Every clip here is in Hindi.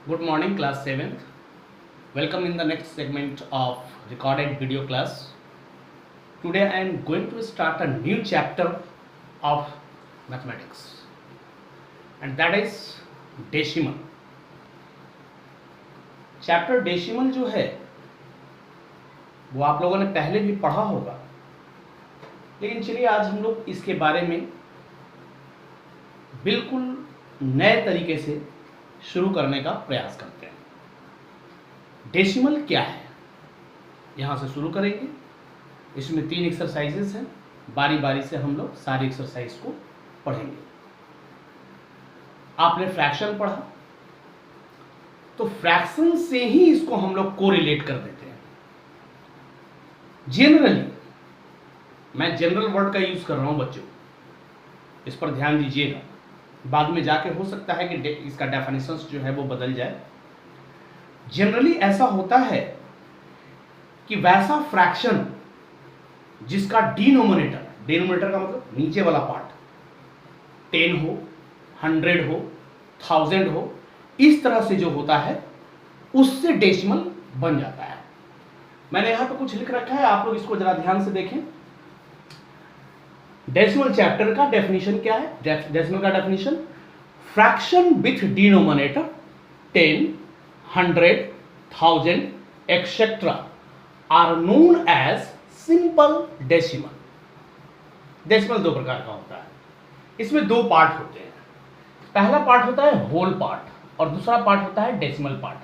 Good morning, class 7th. Welcome in the next segment of recorded video class. Today I am going to start a new chapter of mathematics, and that is decimal. Chapter decimal जो है वो आप लोगों ने पहले भी पढ़ा होगा, लेकिन चलिए आज हम लोग इसके बारे में बिल्कुल नए तरीके से शुरू करने का प्रयास करते हैं। डेसिमल क्या है, यहाँ से शुरू करेंगे। इसमें 3 एक्सरसाइजेस हैं, बारी बारी से हम लोग सारी एक्सरसाइज को पढ़ेंगे। आपने फ्रैक्शन पढ़ा, तो फ्रैक्शन से ही इसको हम लोग कोरिलेट कर देते हैं। जनरली मैं जनरल वर्ड का यूज कर रहा हूं बच्चों, इस पर ध्यान दीजिएगा। बाद में जाके हो सकता है कि इसका डेफिनेशंस जो है वो बदल जाए। जनरली ऐसा होता है कि वैसा फ्रैक्शन जिसका डिनोमिनेटर का मतलब नीचे वाला पार्ट 10 हो, 100 हो, 1000 हो, इस तरह से जो होता है उससे डेसिमल बन जाता है। मैंने यहां पे कुछ लिख रखा है, आप लोग इसको जरा ध्यान से देखें। डेसिमल चैप्टर का डेफिनेशन क्या है? डेसिमल का definition, fraction with denominator 10, 100, 1000 etcetera are known as simple decimal. Decimal दो प्रकार का होता है, इसमें दो पार्ट होते हैं। पहला पार्ट होता है होल पार्ट और दूसरा पार्ट होता है डेसिमल पार्ट।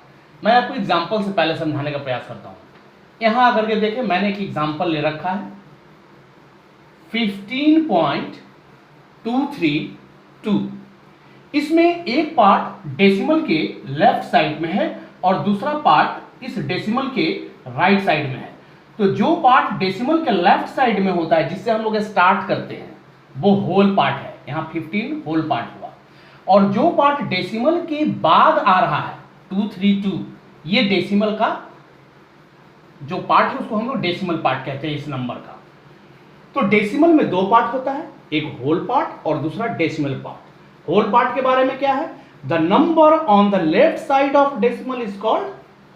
मैं आपको एग्जांपल से पहले समझाने का प्रयास करता हूं। यहां आकर के देखें, मैंने एक एग्जांपल ले रखा है 15.232। इसमें एक पार्ट डेसिमल के लेफ्ट साइड में है और दूसरा पार्ट इस डेसिमल के राइट साइड में है। तो जो पार्ट डेसिमल के लेफ्ट साइड में होता है, जिससे हम लोग स्टार्ट करते हैं, वो होल पार्ट है। यहां 15 होल पार्ट हुआ। और जो पार्ट डेसिमल के बाद आ रहा है 232, ये डेसिमल का जो पार्ट है उसको हम लोग डेसिमल पार्ट कहते हैं इस नंबर का। तो डेसिमल में दो पार्ट होता है, एक होल पार्ट और दूसरा डेसिमल पार्ट। होल पार्ट के बारे में क्या है? The number on the left side of decimal is called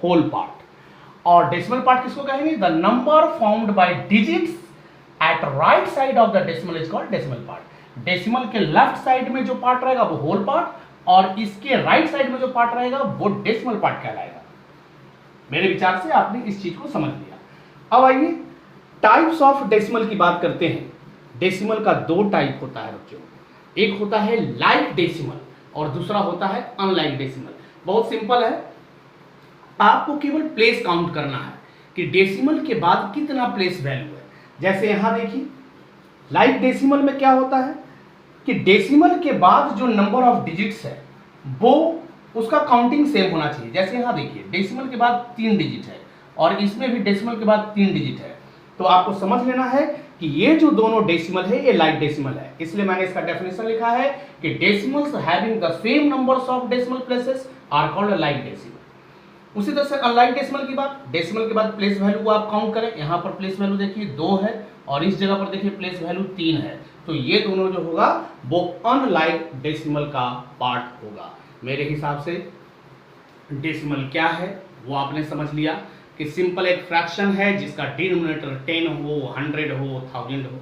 whole part. और डेसिमल पार्ट किसको कहेंगे? The number found by digits at right side of the decimal is called decimal part. Decimal के लेफ्ट साइड में जो पार्ट रहेगा वो होल पार्ट, और इसके राइट साइड में जो पार्ट रहेगा वो डेसिमल पार्ट कहलाएगा। मेरे विचार से आपने इस चीज को समझ लिया। अब आइए टाइप्स ऑफ डेसिमल की बात करते हैं। डेसिमल का दो टाइप होता है बच्चों, एक होता है लाइक डेसिमल और दूसरा होता है अनलाइक डेसिमल। बहुत सिंपल है, आपको केवल प्लेस काउंट करना है कि डेसिमल के बाद कितना प्लेस वैल्यू है। जैसे यहां देखिए, लाइक डेसिमल में क्या होता है कि डेसिमल के बाद जो नंबर ऑफ डिजिट्स है वो उसका काउंटिंग सेम होना चाहिए। जैसे यहां देखिए, डेसिमल के बाद 3 डिजिट है और इसमें भी डेसिमल के बाद 3 डिजिट है। तो आपको समझ लेना है कि ये जो दोनों डेसिमल है ये लाइक डेसिमल है। इसलिए मैंने इसका डेफिनेशन लिखा है कि decimals having the same numbers of decimal places are called like decimal. उसी तरह से अनलाइक डेसिमल की बात, डेसिमल के बाद प्लेस वैल्यू को आप काउंट करें। यहाँ पर प्लेस वैल्यू देखिए 2 है और इस जगह पर देखिए प्लेस वैल्यू 3 है। तो ये दोनों जो होगा वो अनलाइक डेसिमल का पार्ट होगा। मेरे हिसाब से डेसिमल क्या है वो आपने समझ लिया कि सिंपल एक फ्रैक्शन है जिसका डिनोमिनेटर 10 हो, 100 हो, 1000 हो,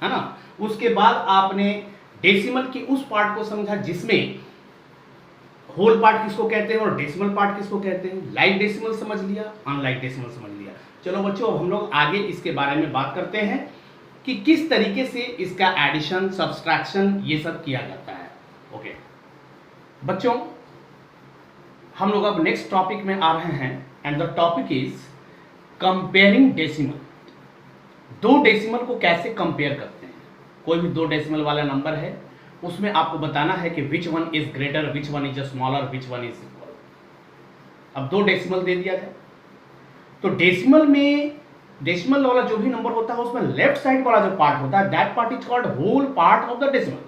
है ना। उसके बाद आपने डेसिमल के उस पार्ट को समझा जिसमें होल पार्ट किसको कहते हैं और डेसिमल पार्ट किसको कहते हैं। लाइक डेसिमल समझ लिया, अनलाइक डेसिमल समझ लिया। चलो बच्चों, अब हम लोग आगे इसके बारे में बात करते हैं कि किस तरीके से इसका एडिशन, सब्सट्रैक्शन ये सब किया जाता है। ओके बच्चों, हम लोग अब नेक्स्ट टॉपिक में आ रहे हैं and the topic is comparing decimal. दो डेसिमल को कैसे कंपेयर करते हैं। कोई भी 2 डेसिमल वाला नंबर है, उसमें आपको बताना है कि which one is greater, which one is smaller, which one is equal. अब 2 डेसिमल दे दिया जाए तो डेसिमल में, डेसिमल वाला जो भी नंबर होता है उसमें लेफ्ट साइड वाला जो पार्ट होता है that part is called whole part of the decimal.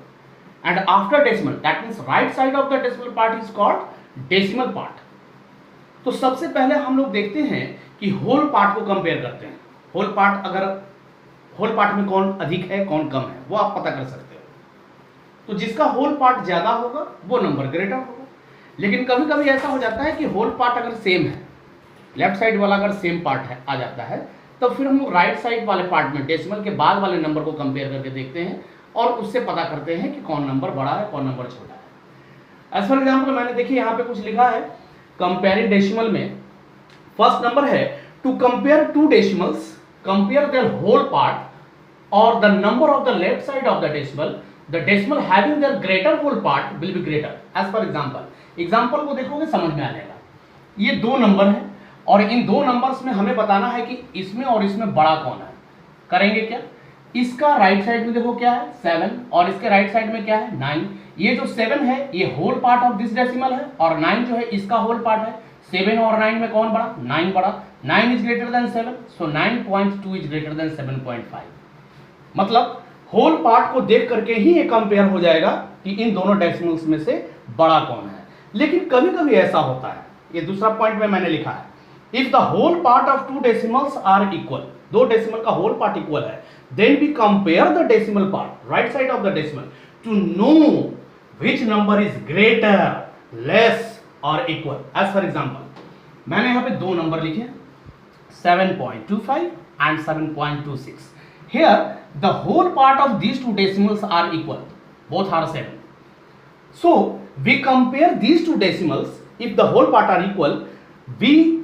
And after decimal that means right side of the decimal part is called decimal part. तो सबसे पहले हम लोग देखते हैं कि होल पार्ट को कंपेयर करते हैं। होल पार्ट, अगर होल पार्ट में कौन अधिक है कौन कम है वो आप पता कर सकते हो। तो जिसका होल पार्ट ज्यादा होगा वो नंबर ग्रेटर होगा। लेकिन कभी कभी ऐसा हो जाता है कि होल पार्ट अगर सेम है, लेफ्ट साइड वाला अगर सेम पार्ट है आ जाता है, तो फिर हम लोग राइट साइड वाले पार्ट में डेसिमल के बाद वाले नंबर को कंपेयर करके देखते हैं और उससे पता करते हैं कि कौन नंबर बड़ा है कौन नंबर छोटा है। एज फॉर एग्जाम्पल मैंने देखिए यहाँ पे कुछ लिखा है कंपेयरिंग डेसिमल में। फर्स्ट नंबर है to compare two decimals, compare their whole part और the number of the left side of the decimal, the decimal having their greater whole part will be greater. As for example, example को देखोगे समझ में आ जाएगा। ये दो नंबर है और इन दो नंबर्स में हमें बताना है कि इसमें और इसमें बड़ा कौन है। करेंगे क्या, इसका राइट साइड में देखो क्या है 7 और इसके राइट साइड में क्या है 9। ये जो 7 है ये whole part of this decimal है और 9 जो है इसका होल पार्ट है। 7 और 9 में कौन बड़ा, 9 बड़ा। 9 is greater than 7, so 9.2 is greater than 7.5। मतलब होल पार्ट को देख करके ही ये कंपेयर हो जाएगा कि इन दोनों डेसिमल्स में से बड़ा कौन है। लेकिन कभी कभी ऐसा होता है, ये दूसरा पॉइंट में मैंने लिखा है, if the whole part of two decimals are equal, दो डेसिमल का होल पार्ट इक्वल है, then we compare the decimal part right side of the decimal to know which number is greater, less और इक्वल। एज फॉर एग्जांपल मैंने यहां पे दो नंबर लिखे 7.25 and 7.26। here the whole part of these two decimals are equal, both are 7. So we compare these two decimals. If the whole part are equal, we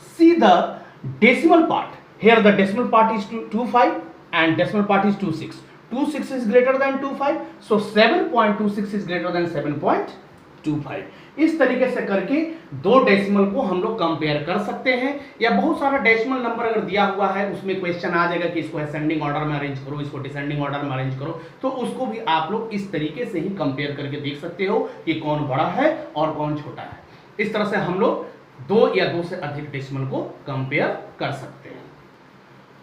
see the decimal part. Here the decimal part is 25 and decimal part is 26. 26 is greater than 25, so 7.26 is greater than 7.25. इस तरीके से करके दो डेसिमल को हम लोग कंपेयर कर सकते हैं। या बहुत सारा डेसिमल नंबर अगर दिया हुआ है उसमें क्वेश्चन आ जाएगा कि इसको असेंडिंग ऑर्डर में अरेंज करो, इसको डिसेंडिंग ऑर्डर में अरेंज करो, तो उसको भी आप लोग इस तरीके से ही कंपेयर करके देख सकते हो कि कौन बड़ा है और कौन छोटा है। इस तरह से हम लोग दो या दो से अधिक डेसिमल को कंपेयर कर सकते हैं।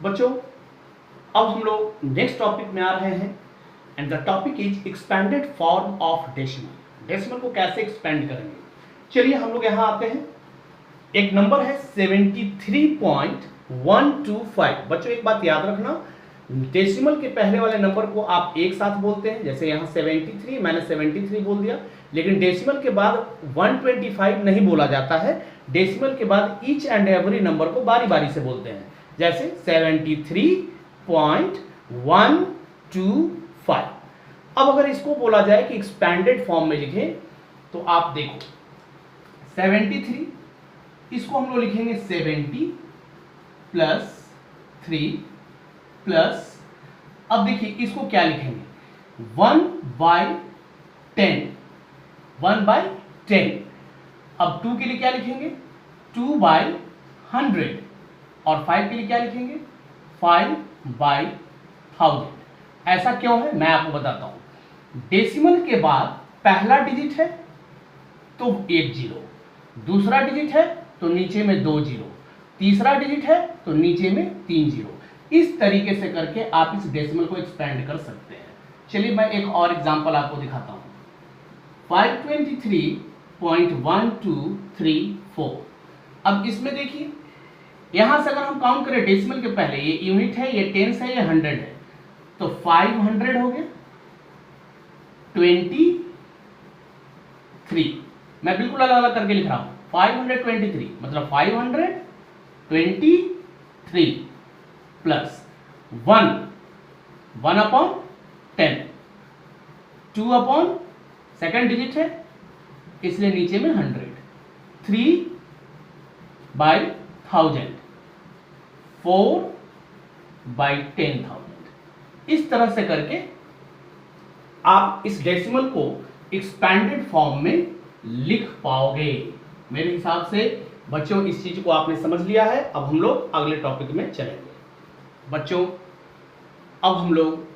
बच्चों अब हम लोग नेक्स्ट टॉपिक में आ रहे हैं and the topic is expanded form of decimal. Decimal को कैसे एक्सपेंड करेंगे, चलिए हम लोग यहां आते हैं। एक नंबर है 73.125। बच्चों एक बात याद रखना, डेसिमल के पहले वाले नंबर को आप एक साथ बोलते हैं, जैसे यहां 73 मैंने 73 बोल दिया, लेकिन डेसिमल के बाद 125 नहीं बोला जाता है। डेसिमल के बाद ईच एंड एवरी नंबर को बारी बारी से बोलते हैं, जैसे 73.125। अब अगर इसको बोला जाए कि एक्सपेंडेड फॉर्म में लिखें तो आप देखो 73, इसको हम लोग लिखेंगे 70 प्लस 3 प्लस, अब देखिए इसको क्या लिखेंगे 1/10, 1/10। अब 2 के लिए क्या लिखेंगे 2/100 और 5 के लिए क्या लिखेंगे 5/1000। ऐसा क्यों है मैं आपको बताता हूं। डेसिमल के बाद पहला डिजिट है तो एक जीरो, दूसरा डिजिट है तो नीचे में 2 जीरो, तीसरा डिजिट है तो नीचे में 3 जीरो। इस तरीके से करके आप इस डेसिमल को एक्सपेंड कर सकते हैं। चलिए मैं एक और एग्जांपल आपको दिखाता हूं। 523.1234। अब इसमें देखिए यहां से अगर हम काउंट करें डेसिमल के पहले, ये यूनिट है, ये टेंस है, ये 100 है, तो 500 हो गया 23। मैं बिल्कुल अलग अलग करके लिख रहा हूं 523 मतलब 523 प्लस 1/10, 2 सेकेंड डिजिट है इसलिए नीचे में 100, 3/1000, 4/10,000। इस तरह से करके आप इस डेसिमल को एक्सपेंडेड फॉर्म में लिख पाओगे। मेरे हिसाब से बच्चों इस चीज को आपने समझ लिया है। अब हम लोग अगले टॉपिक में चलेंगे। बच्चों अब हम लोग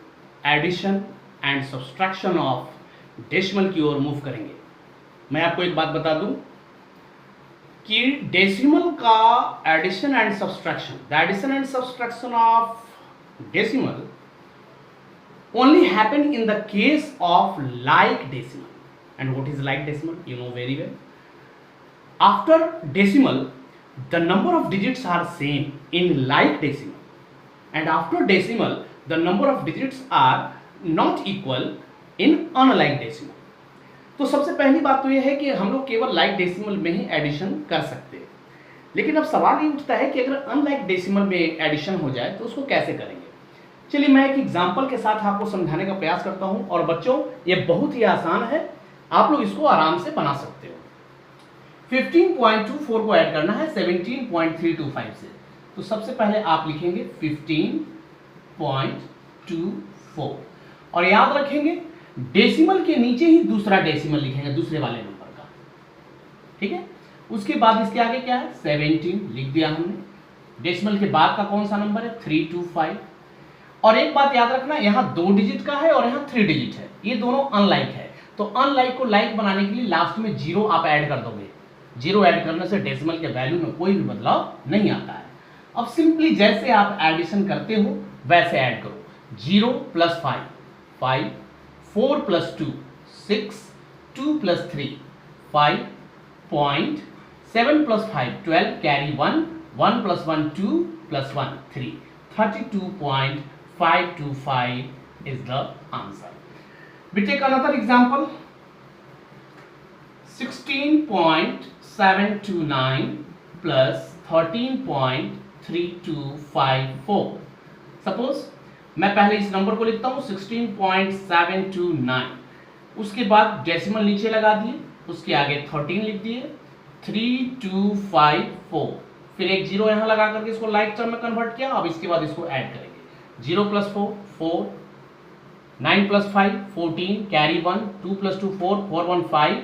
addition and subtraction of decimal की ओर मूव करेंगे। मैं आपको एक बात बता दूं कि डेसिमल का addition and subtraction, the addition and subtraction of decimal only happen in the case of like decimal. And what is like decimal? You know very well. After decimal, the number of digits are same in like decimal, and after decimal, the number of digits are not equal in unlike decimal. तो सबसे पहली बात तो ये है कि हम लोग केवल लाइक डेसिमल में ही एडिशन कर सकते हैं, लेकिन अब सवाल ये उठता है कि अगर अनलाइक डेसिमल में एडिशन हो जाए तो उसको कैसे करेंगे। चलिए मैं एक एग्जांपल के साथ आपको समझाने का प्रयास करता हूं, और बच्चों ये बहुत ही आसान है, आप लोग इसको आराम से बना सकते हो। 15.24 को ऐड करना है 17.325 से, तो सबसे पहले आप लिखेंगे 15.24 और याद रखेंगे डेसिमल के नीचे ही दूसरा डेसिमल लिखेंगे दूसरे वाले नंबर का, ठीक है। उसके बाद इसके आगे क्या है 17 लिख दिया हमने, डेसिमल के बाद का कौन सा नंबर है 325। और एक बात याद रखना, यहाँ 2 डिजिट का है और यहाँ 3 डिजिट है, ये दोनों अनलाइक है, तो अनलाइक को लाइक बनाने के लिए लास्ट में 0 आप ऐड कर दोगे। 0 ऐड करने से डेसिमल के वैल्यू में कोई भी बदलाव नहीं आता है। अब सिंपली जैसे आप एडिशन करते हो वैसे ऐड करो। 0 + 5 5, 4 + 2 6, 2 + 3 5, 7 + 5 12, carry 1, 1 + 1 2 + 1 3, 32.525 is the answer. We take another example. 16.729 plus 13.3254. Suppose मैं पहले इस नंबर को लिखता हूं 16.729, उसके बाद डेसिमल नीचे लगा दिए, उसके आगे 13 लिख दिए, 3254, फिर एक 0 यहां लगा करके इसको लाइक टर्म में कन्वर्ट किया। अब इसके बाद इसको ऐड करेंगे 0 + 4 4, 9 + 5 14, carry 1, 2 + 2 4, 4 1 5,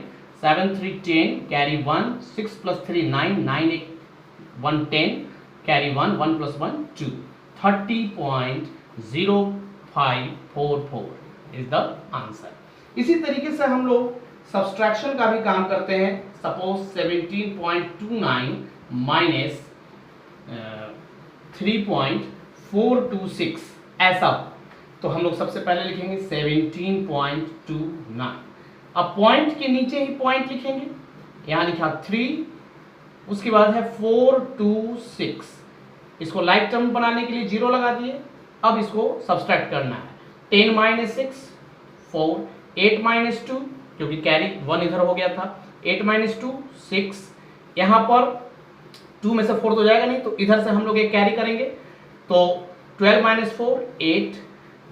7 3 10, carry 1, 6 + 3 9, 9 1 10, carry 1, 1 + 1 2, 30.0544 is the answer. इसी तरीके से हम लोग सब्सट्रैक्शन का भी काम करते हैं। सपोज 17.29 माइनस 3.426 ऐसा, तो हम लोग सबसे पहले लिखेंगे 17.29। अब पॉइंट के नीचे ही पॉइंट लिखेंगे, यहां लिखा 3, उसके बाद है 426, इसको लाइक टर्म बनाने के लिए 0 लगा दिए। अब इसको सब्सट्रैक्ट करना है 10 - 6 4, 8 - 2 क्योंकि कैरी 1 इधर हो गया था, 8 - 2 6, यहां पर 2 में से 4 तो जाएगा नहीं, तो इधर से हम लोग एक कैरी करेंगे, तो 12 - 4 8,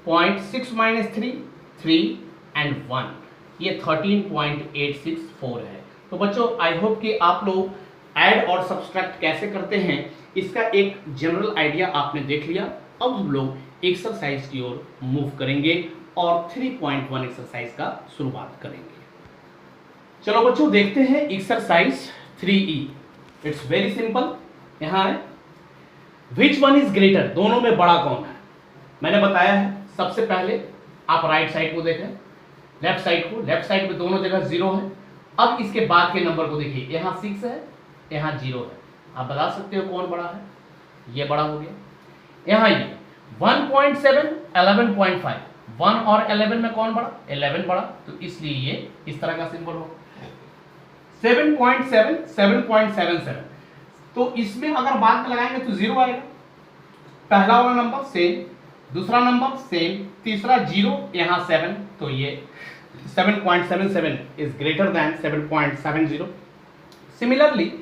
0.6 - 3 3 एंड 1, ये 13.864 है। तो बच्चों आई होप कि आप लोग ऐड और सब्सट्रैक्ट कैसे करते हैं इसका एक जनरल आइडिया आपने देख लिया। अब हम लोग एक्सरसाइज की ओर मूव करेंगे और 3.1 एक्सरसाइज का शुरुआत करेंगे। चलो बच्चों देखते हैं exercise 3E। It's very simple. यहां है विच वन इज ग्रेटर, दोनों में बड़ा कौन है। मैंने बताया है सबसे पहले आप राइट साइड को देखें, लेफ्ट साइड को, लेफ्ट साइड में दोनों जगह 0 है। अब इसके बाद के नंबर को देखिए, यहाँ 6 है, यहाँ 0 है, आप बता सकते हो कौन बड़ा है, ये बड़ा हो गया। यहाँ ये 1.7 11.5, 1 और 11 में कौन बड़ा, 11 बड़ा, तो इसलिए ये इस तरह का सिंबल होगा। 7.7 7.77, तो इसमें अगर बाद में लगाएंगे तो 0 आएगा। पहला वाला नंबर सेम, दूसरा नंबर सेम, तीसरा 0, यहाँ 7, तो ये 7.77 is greater than 7.70। Similarly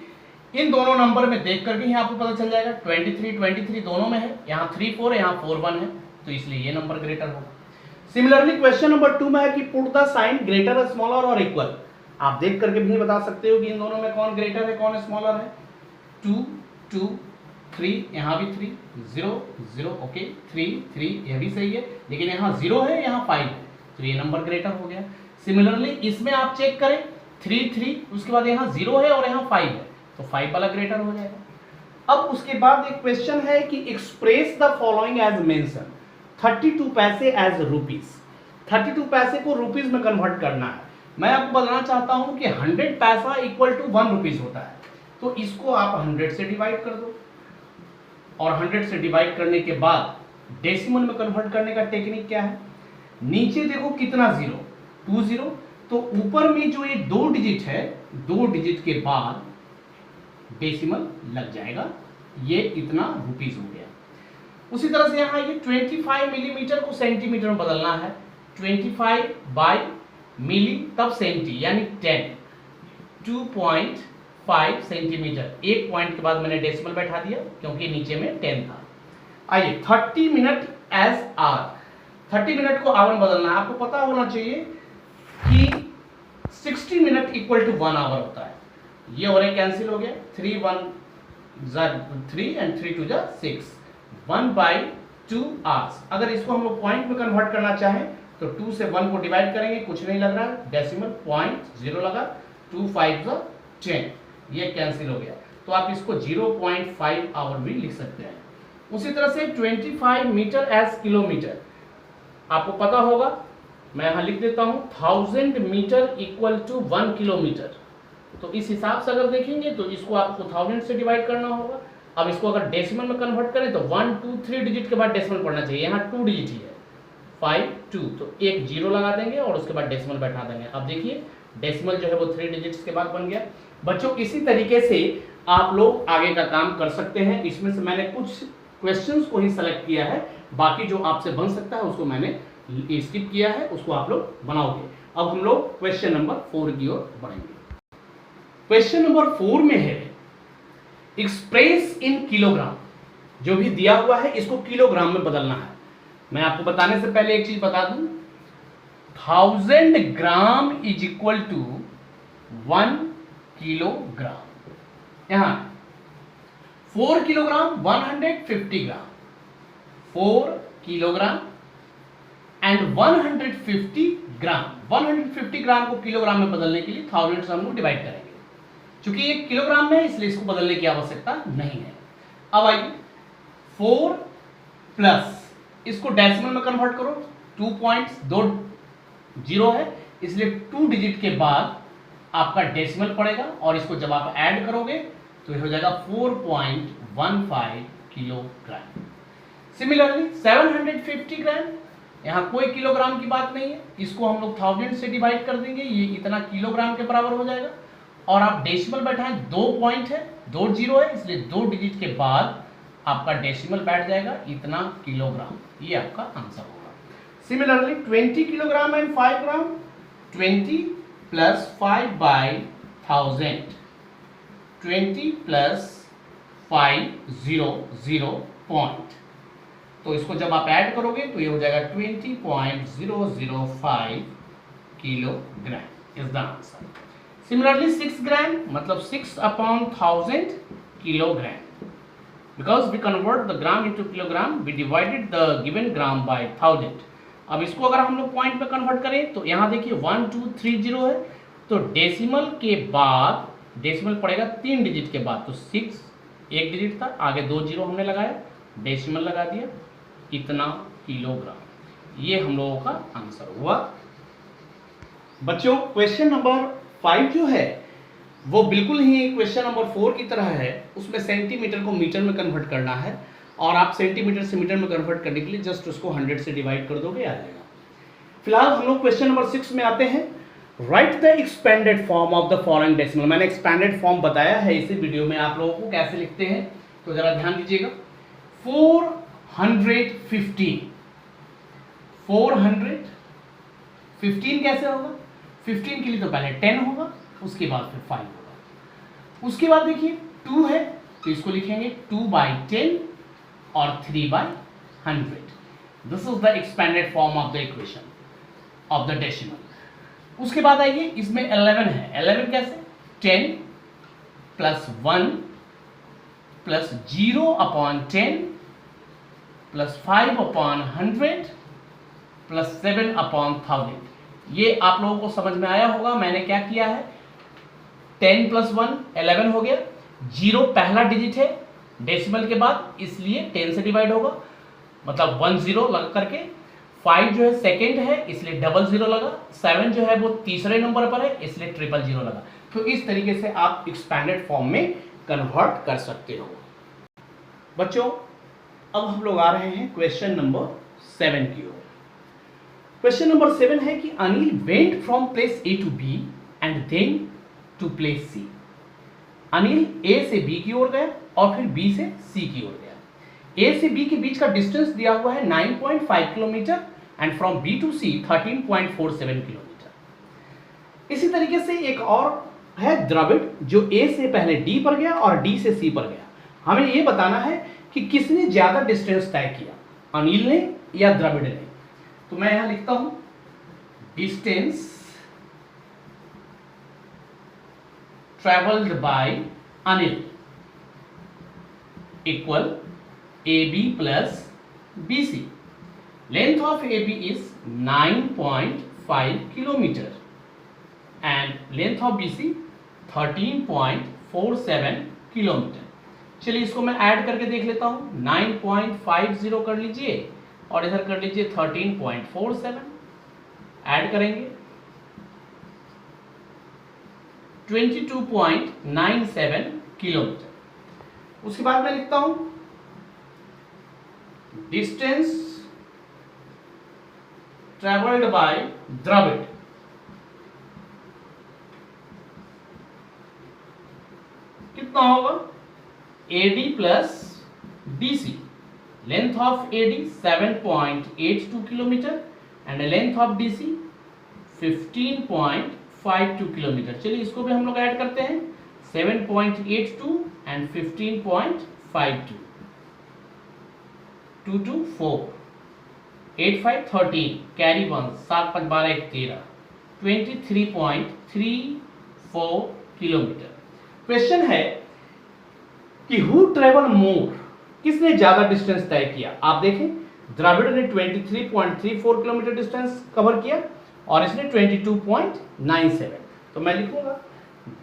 in दोनों नंबर में देख करके ही आपको पता चल जाएगा 23 दोनों में है, यहाँ 3 4, यहाँ 4 1 है, तो इसलिए ये नंबर ग्रेटर होगा। सिमिलरली क्वेश्चन नंबर 2 में है कि put the sign greater, smaller और इक्वल। आप देख करके भी बता सकते हो कि इन दोनों में कौन ग्रेटर है कौन स्मॉलर है। 2 2 3, यहाँ भी 3 0 0, ओके 3 3, यह भी सही है, लेकिन यहाँ 0 है, यहाँ 5 है, तो ये नंबर ग्रेटर हो गया। सिमिलरली इसमें आप चेक करें 3 3, उसके बाद यहाँ 0 है और यहाँ 5 है, तो 5 वाला ग्रेटर हो जाएगा। अब उसके बाद एक क्वेश्चन है कि express the following as mention, 32 पैसे एज रुपीज। 32 पैसे को रुपीज में कन्वर्ट करना है। मैं आपको बताना चाहता हूं कि 100 पैसा इक्वल टू 1 रुपीज होता है, तो इसको आप 100 से डिवाइड कर दो, और 100 से डिवाइड करने के बाद डेसिमल में कन्वर्ट करने का टेक्निक क्या है, नीचे देखो कितना 0 2 0, तो ऊपर में जो ये 2 डिजिट है, 2 डिजिट के बाद डेसिमल लग जाएगा, ये इतना रुपीज हो गया। उसी तरह से यहाँ ये 25 मिलीमीटर को सेंटीमीटर में बदलना है, 25 बाई मिली तब सेंटी यानी 10, 2.5 सेंटीमीटर। एक पॉइंट के बाद मैंने डेसिमल बैठा दिया क्योंकि नीचे में 10 था। आइए 30 मिनट एज आवर, 30 मिनट को आवर बदलना है। आपको पता होना चाहिए कि 60 मिनट इक्वल टू 1 आवर होता है। ये और एक कैंसिल हो गया, 3 1 3 एंड 3 2 6, 1/2 आवर्स। अगर इसको हम लोग पॉइंट में कन्वर्ट करना चाहें तो 2 से 1 को डिवाइड करेंगे, कुछ नहीं लग रहा है, डेसिमल पॉइंट 0 लगा, 2 5 10, ये कैंसिल हो गया। तो आप इसको 0.5 आवर भी लिख सकते हैं। उसी तरह से 25 मीटर एज किलोमीटर, आपको पता होगा, मैं यहां लिख देता हूं 1000 मीटर इक्वल टू 1 किलोमीटर। तो इस हिसाब से अगर देखेंगे तो इसको आपको 1000 से डिवाइड करना होगा। अब इसको अगर डेसिमल में कन्वर्ट करें तो 1 2 3 डिजिट के बाद डेसिमल पढ़ना चाहिए, यहाँ 2 डिजिट ही है, 5 2, तो एक 0 लगा देंगे और उसके बाद डेसिमल बैठा देंगे। अब देखिए डेसिमल जो है वो 3 डिजिट्स के बाद बन गया। बच्चों इसी तरीके से आप लोग आगे का काम कर सकते हैं। इसमें से मैंने कुछ क्वेश्चंस को ही सेलेक्ट किया है, बाकी जो आपसे बन सकता है उसको मैंने स्किप किया है, उसको आप लोग बनाओगे। अब हम लोग क्वेश्चन नंबर 4 की ओर बढ़ेंगे। क्वेश्चन नंबर 4 में है एक्सप्रेस इन किलोग्राम। जो भी दिया हुआ है इसको किलोग्राम में बदलना है। मैं आपको बताने से पहले एक चीज बता दूं, 1000 gram is equal to 1 kilogram. यहां 4 kilogram 150 gram, 4 kilogram and 150 gram. 150 gram को किलोग्राम में बदलने के लिए 1000 से हम लोग डिवाइड करेंगे। चूंकि ये किलोग्राम में है इसलिए इसको बदलने की आवश्यकता नहीं है। अब आइए 4 प्लस इसको डेसिमल में कन्वर्ट करो, 2.20 है इसलिए 2 डिजिट के बाद आपका डेसिमल पड़ेगा और इसको जब आप ऐड करोगे तो ये हो जाएगा 4.15 किलोग्राम। सिमिलरली 750 ग्राम, यहाँ कोई किलोग्राम की बात नहीं है, इसको हम लोग 1000 से डिवाइड कर देंगे, ये इतना किलोग्राम के बराबर हो जाएगा। और आप डेसिमल बैठाएं, 2 पॉइंट है, 2 0 है इसलिए 2 डिजिट के बाद आपका डेसिमल बैठ जाएगा इतना किलोग्राम। ये आपका आंसर होगा। Similarly 20 kilogram and 5 gram, 20 plus 5/1000, 20 plus 5 0 point, तो इसको जब आप ऐड करोगे तो ये हो जाएगा 20.005 kilogram is the answer. Similarly 6 ग्राम मतलब 6/1000 kilogram, because we convert the gram into kilogram we divided the given gram by 1000। अब इसको अगर हम लोग पॉइंट में कन्वर्ट करें तो यहाँ देखिए 1 2 3 0 है, तो डेसिमल के बाद डेसिमल पड़ेगा 3 डिजिट के बाद, तो 6 एक डिजिट था, आगे 2 0 हमने लगाया, डेसिमल लगा दिया, इतना किलोग्राम। ये हम लोगों का आंसर हुआ। बच्चों क्वेश्चन नंबर 5 जो है वो बिल्कुल ही क्वेश्चन नंबर 4 की तरह है, उसमें सेंटीमीटर को मीटर में कन्वर्ट करना है और आप सेंटीमीटर से मीटर में कन्वर्ट करने के लिए जस्ट उसको 100 से डिवाइड कर दोगे, आ जाएगा। फिलहाल हम लोग क्वेश्चन नंबर 6 में आते हैं। Right the expanded form of the following decimal. मैंने एक्सपेंडेड फॉर्म बताया है इसी वीडियो में, आप लोगों को कैसे लिखते हैं तो जरा ध्यान दीजिएगा। 415, 415 कैसे होगा? 15 के लिए तो पहले 10 होगा, उसके बाद फिर 5 होगा, उसके बाद देखिए 2 है तो इसको लिखेंगे 2/10 और 3/100। This is the expanded form of the equation of the decimal. उसके बाद आइए इसमें 11 है। 11 कैसे? 10 प्लस 1 प्लस 0/10 प्लस 5/100 प्लस 7/1000। ये आप लोगों को समझ में आया होगा। मैंने क्या किया है, 10 प्लस 1 11 हो गया, 0 पहला डिजिट है डेसिमल के बाद इसलिए 10 से डिवाइड होगा, मतलब 1 0 लगा करके, 5 जो है सेकेंड है इसलिए 00 लगा, 7 जो है वो तीसरे नंबर पर है इसलिए 000 लगा। तो इस तरीके से आप एक्सपेंडेड फॉर्म में कन्वर्ट कर सकते हो। बच्चों अब हम लोग आ रहे हैं क्वेश्चन नंबर 7 की ओर। क्वेश्चन नंबर 7 है कि Anil went from place A to B and then to place C. Anil A से बी की ओर गया और फिर बी से सी की ओर गया। ए से बी के बीच का डिस्टेंस दिया हुआ है 9.5 kilometre and from B to C 13.47 kilometre. इसी तरीके से एक और है द्रविड़, जो ए से पहले डी पर गया और डी से सी पर गया। हमें ये बताना है कि किसने ज्यादा डिस्टेंस तय किया, अनिल ने या द्रविड़ ने। तो मैं यहां लिखता हूं distance travelled by Anil equal AB plus BC. Length of AB is 9.5 kilometer and length of BC 13.47 kilometer. चलिए इसको मैं ऐड करके देख लेता हूं। 9.50 कर लीजिए और इधर कर लीजिए 13.47, ऐड करेंगे 22.97 किलोमीटर। उसके बाद मैं लिखता हूं डिस्टेंस ट्रेवल्ड बाय द्रविड़ कितना होगा, AD plus BC। Length of AD 7.82 kilometre and length of BC 15.52 kilometre. चलिए इसको भी हम लोग ऐड करते हैं, 7.82 एंड 15.52, 2 2 4 8 5 13, कैरी 1, 7 5 12 1 13, 23.34 किलोमीटर। क्वेश्चन है कि हु ट्रेवल मोर, किसने ज्यादा डिस्टेंस तय किया। आप देखें द्रविड़ ने 23.34 किलोमीटर डिस्टेंस कवर किया और इसने 22.97। तो मैं लिखूंगा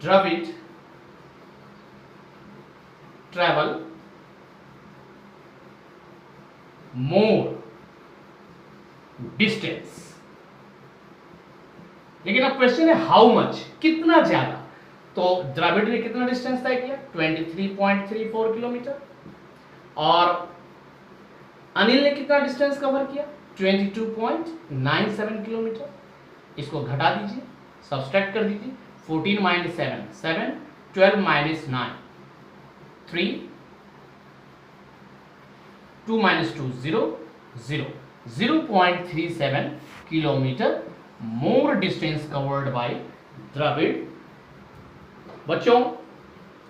द्रविड़ ट्रेवल मोर डिस्टेंस। लेकिन अब क्वेश्चन है हाउ मच, कितना ज्यादा। तो द्रविड़ ने कितना डिस्टेंस तय किया, 23.34 किलोमीटर, और अनिल ने कितना डिस्टेंस कवर किया, 22.97 किलोमीटर। इसको घटा दीजिए, सब्सट्रैक्ट कर दीजिए, 14 minus 7 7, 12 minus 9 3, 2 minus 2 0 0, 0.37 kilometre more distance covered by Dravid. बच्चों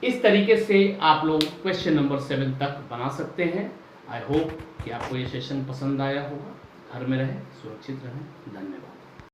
इस तरीके से आप लोग क्वेश्चन नंबर 7 तक बना सकते हैं। आई होप कि आपको ये सेशन पसंद आया होगा। घर में रहें, सुरक्षित रहें। धन्यवाद।